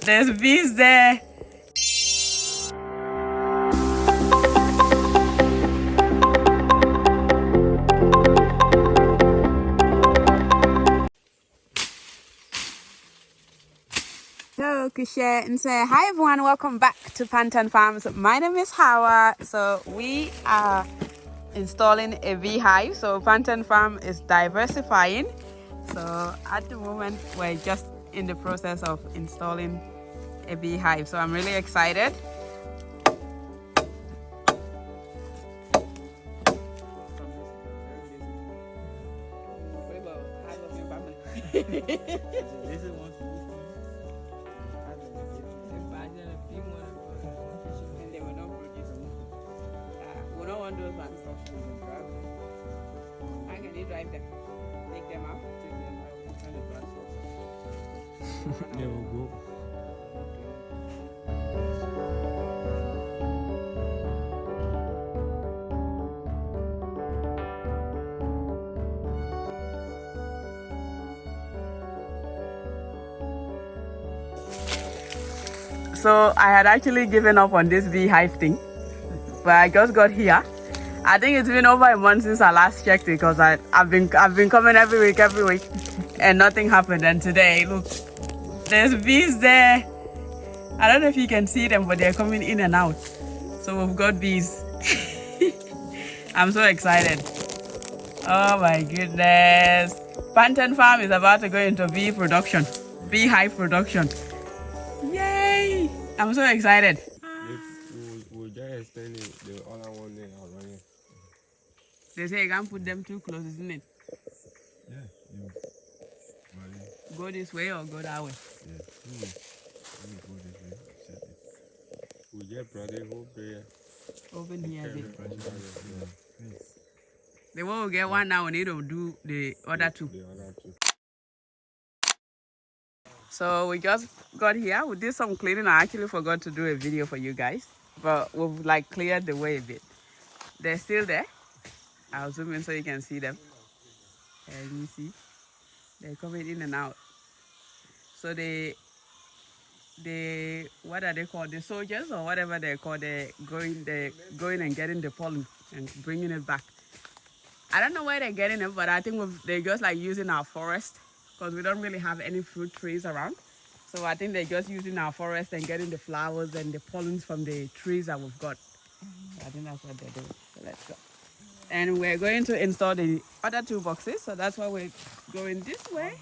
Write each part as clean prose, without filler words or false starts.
There's bees there. So, Kushe and say hi everyone, welcome back to Pantten Farms. My name is Hawa. So we are installing a beehive. So Pantten Farm is diversifying. So at the moment we're just in the process of installing a beehive. So I'm really excited. We don't want those ones. How can you drive them? Take them out? Yeah, we'll go. So I had actually given up on this beehive thing, but I just got here. I think it's been over a month since I last checked it because I've been coming every week, and nothing happened. And today, look, there's bees there. I don't know if you can see them, but they're coming in and out. So we've got bees. I'm so excited. Oh my goodness. Pantten Farm is about to go into beehive production. Yay! I'm so excited. We'll just extend it, the other one there around here. They say you can't put them too close, isn't it? Yeah, you. Go this way or go that way? Yeah, let me go this way. Set it. We'll just brought the whole prayer. Open here a bit. Yeah. The way we get one now, we need to do the other two. The other two. So we just got here. We did some cleaning. I actually forgot to do a video for you guys, but we've like cleared the way a bit. They're still there. I'll zoom in so you can see them. And you see, they're coming in and out. So they what are they called? The soldiers or whatever they're called. They're going and getting the pollen and bringing it back. I don't know where they're getting it, but I think they're just like using our forest because we don't really have any fruit trees around. So I think they're just using our forest and getting the flowers and the pollens from the trees that we've got. I think that's what they're doing. So let's go. And we're going to install the other two boxes. So that's why we're going this way.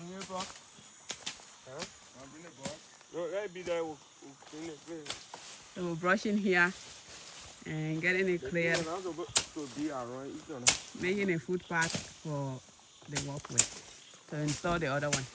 No, that be there. We'll clean it. So we're brushing here and getting it cleared, making a footpath for the walkway to install the other one.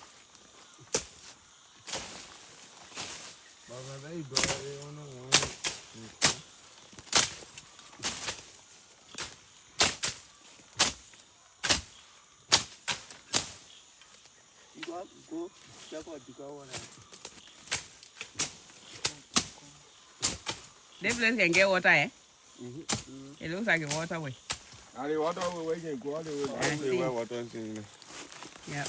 This place can get water, eh? It looks like a waterway. And the water we can go all the way down to where water is in there. Yeah.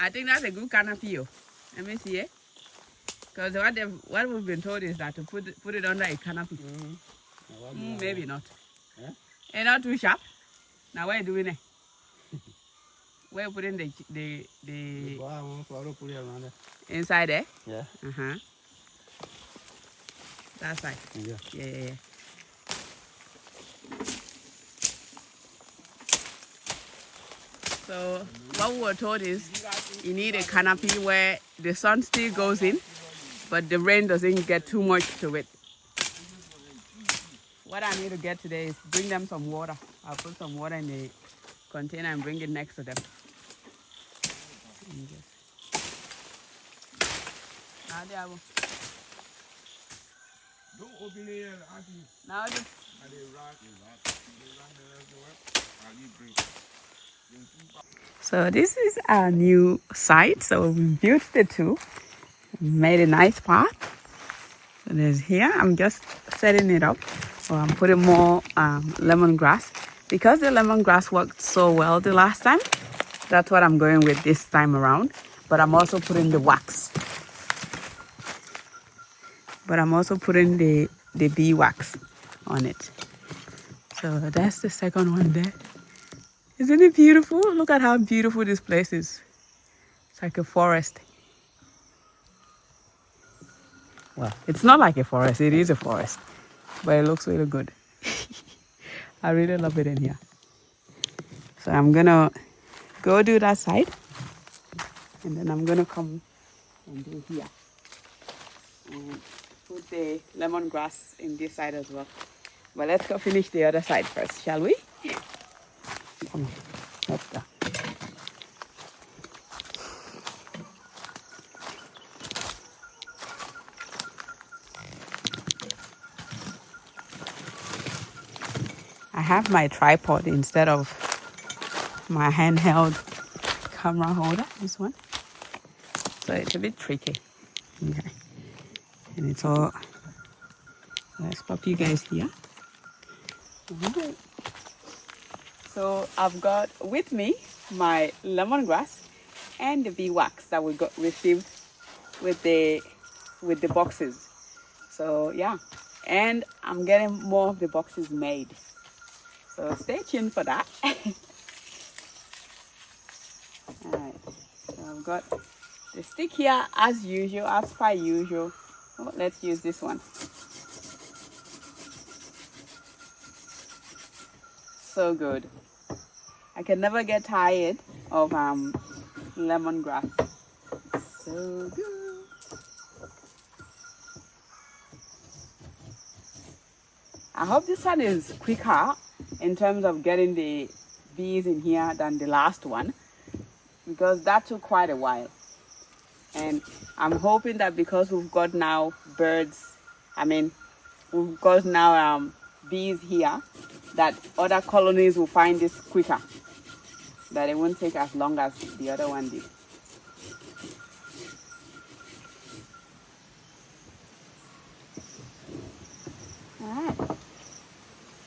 I think that's a good canopy. Let me see it. Because what we've been told is that to put it under a canopy. Maybe not. Eh? It's not too sharp. Now what are you doing it? Where you putting the inside there? Yeah. That's right. Yeah. So what we were told is you need a canopy where the sun still goes in, but the rain doesn't get too much to it. What I need to get today is bring them some water. I'll put some water in the container and bring it next to them. Don't open it. Now just so this is our new site. So we built the two, made a nice path. So there's here. I'm just setting it up. So I'm putting more lemongrass. Because the lemongrass worked so well the last time, that's what I'm going with this time around. But I'm also putting the wax. But I'm also putting the bee wax on it. So that's the second one there. Isn't it beautiful? Look at how beautiful this place is. It's like a forest. Well, it's not like a forest, it is a forest. But it looks really good. I really love it in here. So I'm gonna go do that side. And then I'm gonna come and do here. And put the lemongrass in this side as well. But let's go finish the other side first, shall we? Come on, let's go. I have my tripod instead of my handheld camera holder, this one. So it's a bit tricky. Okay. And it's all, let's pop you guys here. Okay. So I've got with me my lemongrass and the bee wax that we got received with the boxes. So yeah, and I'm getting more of the boxes made. So stay tuned for that. Alright, so I've got the stick here as usual, as per usual. Oh, let's use this one. So good. I can never get tired of lemongrass. So good. I hope this one is quicker in terms of getting the bees in here than the last one, because that took quite a while. And I'm hoping that because we've got now birds, we've got now bees here, that other colonies will find this quicker, that it won't take as long as the other one did. All right,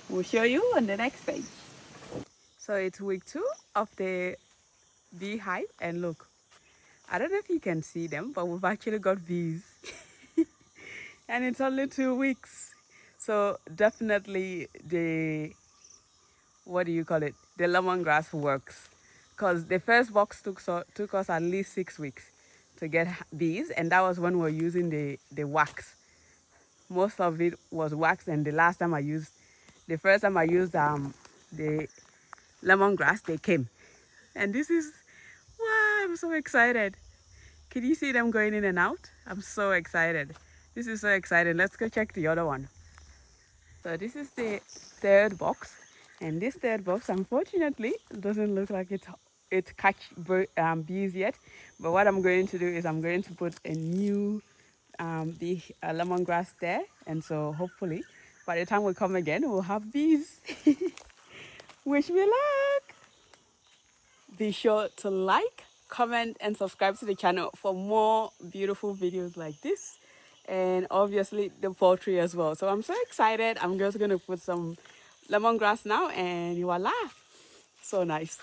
we'll show you on the next page. So it's week 2 of the beehive, and look, I don't know if you can see them, but we've actually got bees. And it's only 2 weeks. So definitely the, what do you call it? The lemongrass works. Because the first box took us at least 6 weeks to get bees, and that was when we were using the wax. Most of it was wax, and the first time I used the lemongrass, they came. And this is, wow, I'm so excited. Can you see them going in and out? I'm so excited. This is so exciting. Let's go check the other one. So this is the third box. And this third box, unfortunately, doesn't look like it catch bees yet. But what I'm going to do is I'm going to put a new lemongrass there. And so hopefully, by the time we come again, we'll have bees. Wish me luck. Be sure to like, comment, and subscribe to the channel for more beautiful videos like this. And obviously the poultry as well. So I'm so excited. I'm just going to put some lemongrass now, and voila. So nice.